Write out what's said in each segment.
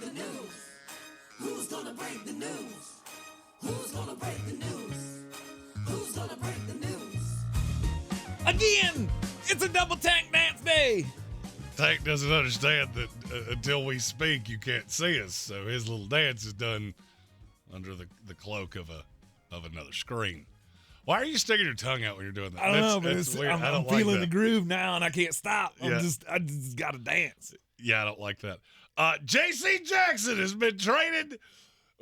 break the news? Who's gonna break the news? Who's gonna break the news? Who's gonna break the news? Again, it's a double tank dance day. Tank doesn't understand that until we speak, you can't see us. So his little dance is done under the cloak of another screen. Why are you sticking your tongue out when you're doing that? I don't know, but it's weird. I'm like feeling that. the groove now, and I can't stop. Yeah. I just got to dance. Yeah, I don't like that. J.C. Jackson has been traded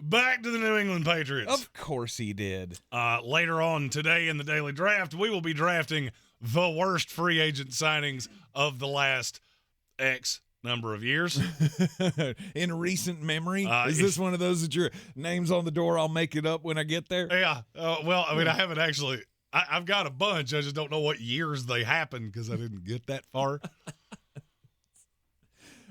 back to the New England Patriots. Of course he did. Later on today in the Daily Draft, we will be drafting the worst free agent signings of the last X number of years. In recent memory? Is this one of those that your name's on the door, I'll make it up when I get there? Yeah. Well, I mean, I haven't actually. I've got a bunch. I just don't know what years they happened because I didn't get that far.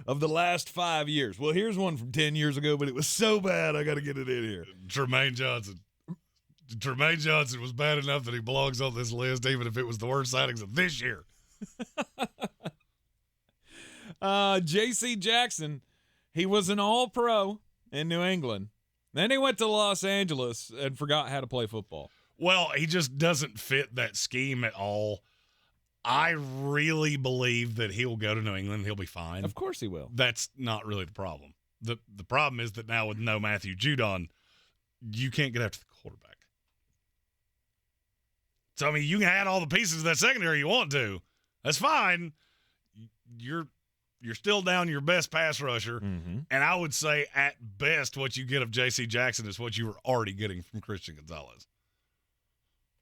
Of the last 5 years. Well, here's one from 10 years ago, but it was so bad I got to get it in here. Tremaine Johnson. Tremaine Johnson was bad enough that he belongs on this list, even if it was the worst signings of this year. J.C. Jackson, he was an all-pro in New England. Then he went to Los Angeles and forgot how to play football. Well, he just doesn't fit that scheme at all. I really believe that he'll go to New England. He'll be fine. Of course he will. That's not really the problem. The problem is that now with no Matthew Judon, you can't get after the quarterback. So, I mean, you can add all the pieces of that secondary you want to. That's fine. You're still down your best pass rusher. Mm-hmm. And I would say at best what you get of J.C. Jackson is what you were already getting from Christian Gonzalez.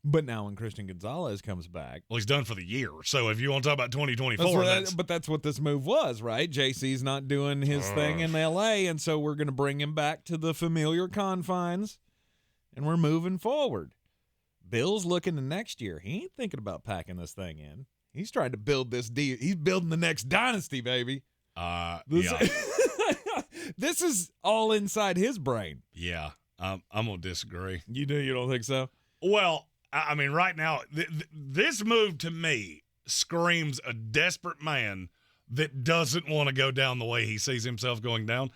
But now when Christian Gonzalez comes back. Well, he's done for the year. So if you want to talk about 2024, but that's what this move was, right? JC's not doing his thing in L.A., and so we're going to bring him back to the familiar confines, and we're moving forward. Bill's looking to next year. He ain't thinking about packing this thing in. He's trying to build this deal. He's building the next dynasty, baby. Yeah. This is all inside his brain. Yeah. I'm going to disagree. You do? You don't think so? Well, I mean, right now, this move to me screams a desperate man that doesn't want to go down the way he sees himself going down.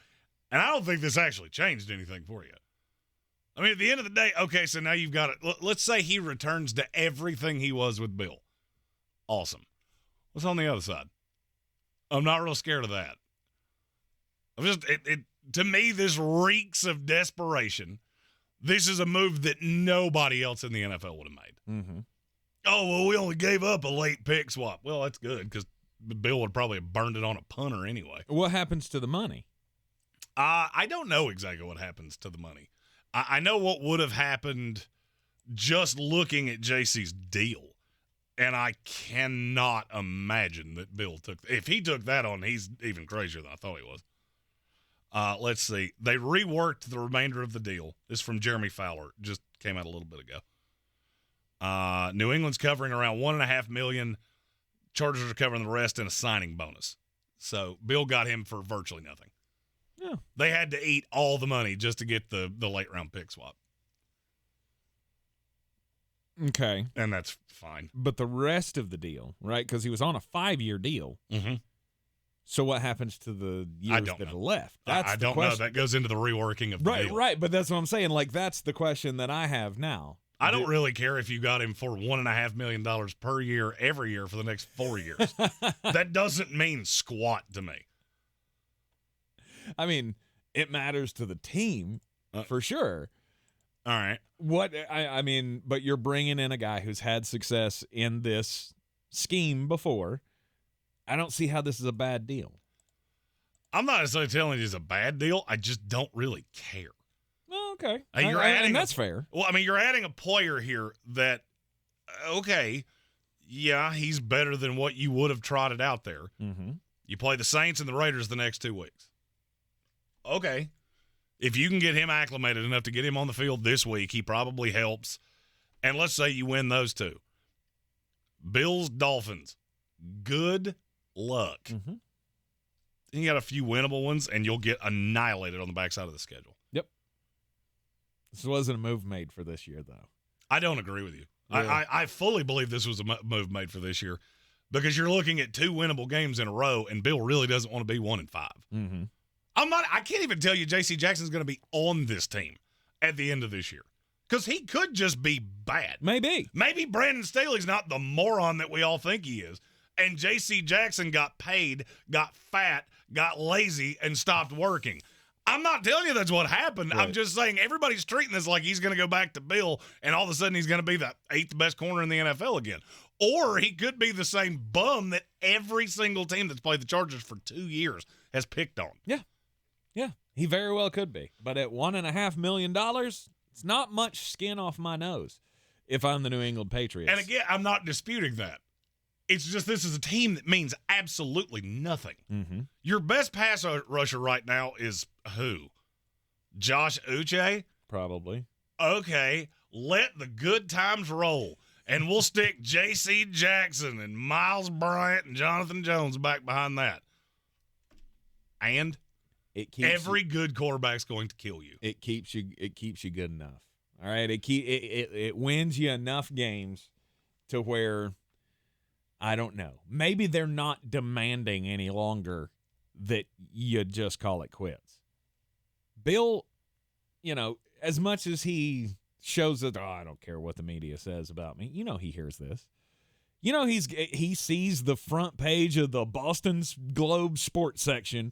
And I don't think this actually changed anything for you. I mean, at the end of the day, okay, so now you've got it. Let's say he returns to everything he was with Bill. Awesome. What's on the other side? I'm not real scared of that. To me, this reeks of desperation. This is a move that nobody else in the NFL would have made. Mm-hmm. Oh, well, we only gave up a late pick swap. Well, that's good because Bill would probably have burned it on a punter anyway. What happens to the money? I don't know exactly what happens to the money. I know what would have happened just looking at JC's deal. And I cannot imagine that Bill if he took that on, he's even crazier than I thought he was. Let's see. They reworked the remainder of the deal. This is from Jeremy Fowler. Just came out a little bit ago. New England's covering around $1.5 million. Chargers are covering the rest in a signing bonus. So Bill got him for virtually nothing. Yeah. They had to eat all the money just to get the late round pick swap. Okay. And that's fine. But the rest of the deal, right? Because he was on a 5-year deal. Mm-hmm. So what happens to the years that are left? That's I don't know. That goes into the reworking of the deal. Right. But that's what I'm saying. Like, that's the question that I have now. I don't really care if you got him for $1.5 million per year every year for the next 4 years. That doesn't mean squat to me. I mean, it matters to the team for sure. All right. I mean, but you're bringing in a guy who's had success in this scheme before. I don't see how this is a bad deal. I'm not necessarily telling you it's a bad deal. I just don't really care. Oh, okay. And that's fair. Well, I mean, you're adding a player here that, okay, yeah, he's better than what you would have trotted out there. Mm-hmm. You play the Saints and the Raiders the next 2 weeks. Okay. If you can get him acclimated enough to get him on the field this week, he probably helps. And let's say you win those two. Bills, Dolphins, good luck. Mm-hmm. You got a few winnable ones, and you'll get annihilated on the backside of the schedule. Yep. This wasn't a move made for this year, though. I don't agree with you. Really? I fully believe this was a move made for this year because you're looking at 2 winnable games in a row, and Bill really doesn't want to be 1-5. Mm-hmm. I'm I can't even tell you J.C. Jackson's going to be on this team at the end of this year because he could just be bad. Maybe Brandon Staley's not the moron that we all think he is. And J.C. Jackson got paid, got fat, got lazy, and stopped working. I'm not telling you that's what happened. Right. I'm just saying everybody's treating this like he's going to go back to Bill, and all of a sudden he's going to be the 8th best corner in the NFL again. Or he could be the same bum that every single team that's played the Chargers for 2 years has picked on. Yeah, he very well could be. But at $1.5 million, it's not much skin off my nose if I'm the New England Patriots. And again, I'm not disputing that. It's just this is a team that means absolutely nothing. Mm-hmm. Your best pass rusher right now is who? Josh Uche? Probably. Okay, let the good times roll. And we'll stick J.C. Jackson and Miles Bryant and Jonathan Jones back behind that. And It keeps every good quarterback's going to kill you. It keeps you good enough. All right, it wins you enough games to where, I don't know, maybe they're not demanding any longer that you just call it quits. Bill, as much as he shows that, I don't care what the media says about me, he hears this. He sees the front page of the Boston Globe sports section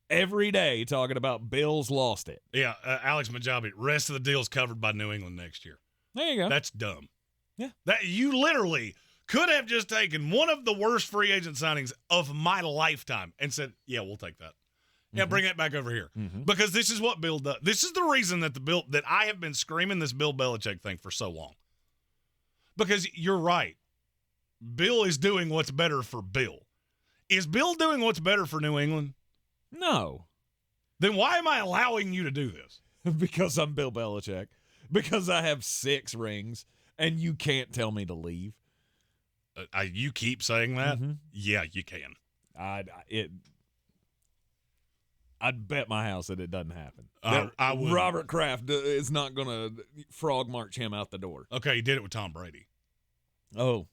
every day talking about Bill's lost it. Yeah, Alex Majabi, rest of the deal's covered by New England next year. There you go. That's dumb. Yeah. That you literally could have just taken one of the worst free agent signings of my lifetime and said, yeah, we'll take that. Yeah, bring it back over here. Mm-hmm. Because this is what Bill does. This is the reason that I have been screaming this Bill Belichick thing for so long. Because you're right. Bill is doing what's better for Bill. Is Bill doing what's better for New England? No. Then why am I allowing you to do this? Because I'm Bill Belichick. Because I have 6 rings, and you can't tell me to leave. You keep saying that? Mm-hmm. Yeah, you can. I'd bet my house that it doesn't happen. I would. Robert Kraft is not going to frog march him out the door. Okay, he did it with Tom Brady. Oh.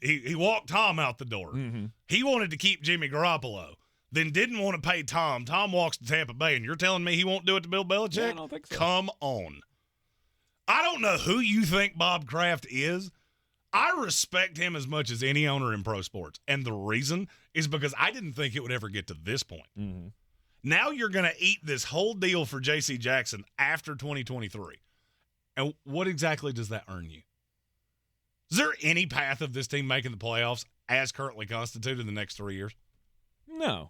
He walked Tom out the door. Mm-hmm. He wanted to keep Jimmy Garoppolo, then didn't want to pay Tom. Tom walks to Tampa Bay, and you're telling me he won't do it to Bill Belichick? Yeah, I don't think so. Come on. I don't know who you think Bob Kraft is. I respect him as much as any owner in pro sports. And the reason is because I didn't think it would ever get to this point. Mm-hmm. Now you're going to eat this whole deal for J.C. Jackson after 2023. And what exactly does that earn you? Is there any path of this team making the playoffs as currently constituted in the next 3 years? No.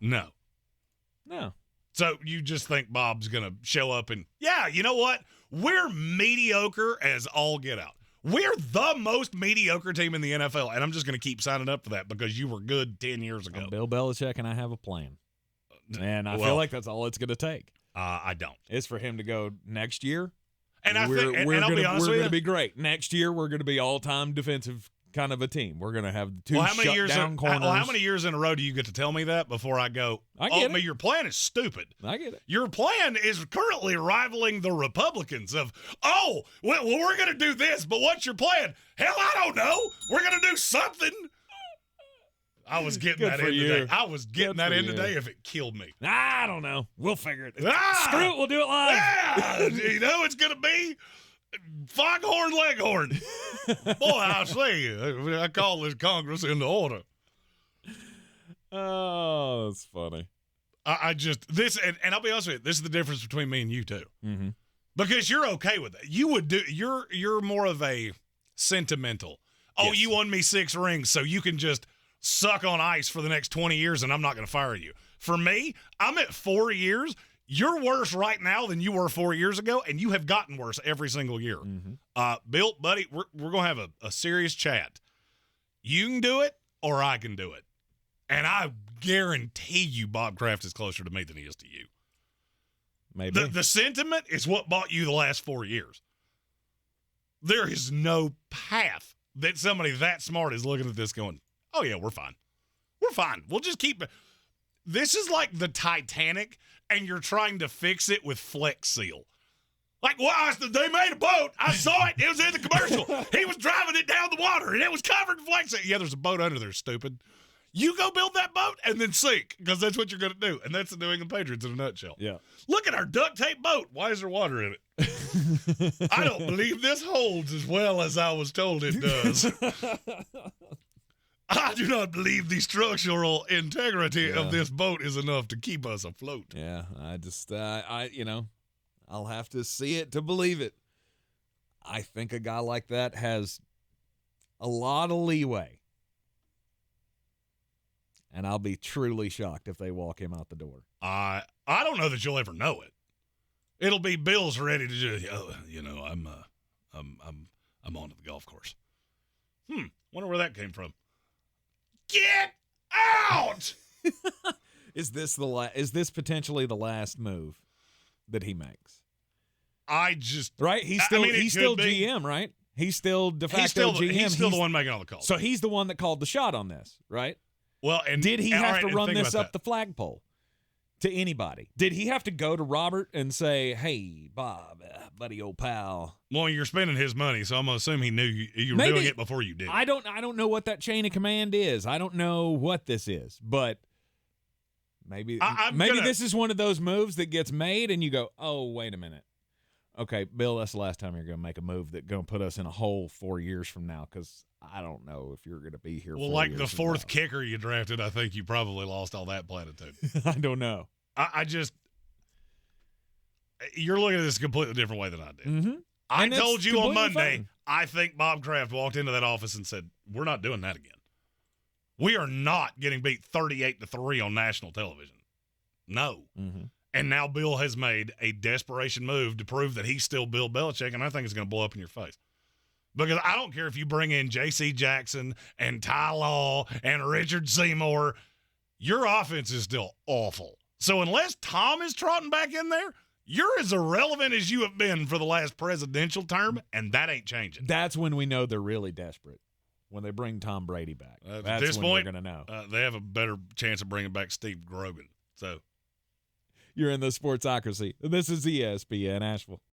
So you just think Bob's going to show up and, yeah, you know what? We're mediocre as all get out. We're the most mediocre team in the NFL, and I'm just going to keep signing up for that because you were good 10 years ago. I'm Bill Belichick, and I have a plan. And I feel like that's all it's going to take. I don't. It's for him to go next year. And I think, and I'll be honest with you, we're going to be great. Next year, we're going to be all-time defensive kind of a team. We're going to have 2 shutdown corners. Well, how many years in a row do you get to tell me that before I go, your plan is stupid? I get it. Your plan is currently rivaling the Republicans of, well, we're going to do this, but what's your plan? Hell, I don't know. We're going to do something. I was getting that in today. I was getting that in today if it killed me. I don't know. We'll figure it out. Screw it. We'll do it live. Yeah. It's going to be Foghorn Leghorn. Boy, I say, I call this Congress into order. Oh, that's funny. I just, and I'll be honest with you, this is the difference between me and you too. Mm-hmm. Because you're okay with it. You would do, you're more of a sentimental. Oh, Yes. You won me 6 rings, so you can just suck on ice for the next 20 years and I'm not going to fire you. For me, I'm at 4 years. You're worse right now than you were 4 years ago, and you have gotten worse every single year. Mm-hmm. Bill, buddy, we're going to have a serious chat. You can do it, or I can do it. And I guarantee you Bob Kraft is closer to me than he is to you. Maybe. The sentiment is what bought you the last 4 years. There is no path that somebody that smart is looking at this going, oh, yeah, we're fine. We're fine. We'll just keep it. This is like the Titanic, and you're trying to fix it with Flex Seal. Like, well, they made a boat. I saw it. It was in the commercial. He was driving it down the water, and it was covered in Flex Seal. Yeah, there's a boat under there, stupid. You go build that boat and then sink, because that's what you're going to do. And that's the New England Patriots in a nutshell. Yeah. Look at our duct tape boat. Why is there water in it? I don't believe this holds as well as I was told it does. I do not believe the structural integrity of this boat is enough to keep us afloat. Yeah, I just, I'll have to see it to believe it. I think a guy like that has a lot of leeway. And I'll be truly shocked if they walk him out the door. I don't know that you'll ever know it. It'll be Bill's ready to just, I'm on to the golf course. Wonder where that came from. Get out! Is this potentially the last move that he makes? Right? He's still GM, right? He's still de facto GM. He's still the one making all the calls. So he's the one that called the shot on this, right? Well, and did he have to run this up the the flagpole to anybody? Did he have to go to Robert and say, "Hey, Bob, buddy, old pal"? Well, you're spending his money, so I'm gonna assume he knew you were doing it before you did. I don't know what that chain of command is. I don't know what this is, but maybe this is one of those moves that gets made, and you go, "Oh, wait a minute." Okay, Bill, that's the last time you're going to make a move that's going to put us in a hole 4 years from now, because I don't know if you're going to be here. Well, like the fourth kicker you drafted, I think you probably lost all that platitude. I don't know. You're looking at this a completely different way than I did. Mm-hmm. I told you on Monday, I think Bob Kraft walked into that office and said, "We're not doing that again. We are not getting beat 38-3 on national television. No." Mm-hmm. And now Bill has made a desperation move to prove that he's still Bill Belichick, and I think it's going to blow up in your face. Because I don't care if you bring in J.C. Jackson and Ty Law and Richard Seymour, your offense is still awful. So unless Tom is trotting back in there, you're as irrelevant as you have been for the last presidential term, and that ain't changing. That's when we know they're really desperate, when they bring Tom Brady back. That's at this when point, we're going to know. They have a better chance of bringing back Steve Grogan. So. You're in the Sportsocracy. This is ESPN Asheville.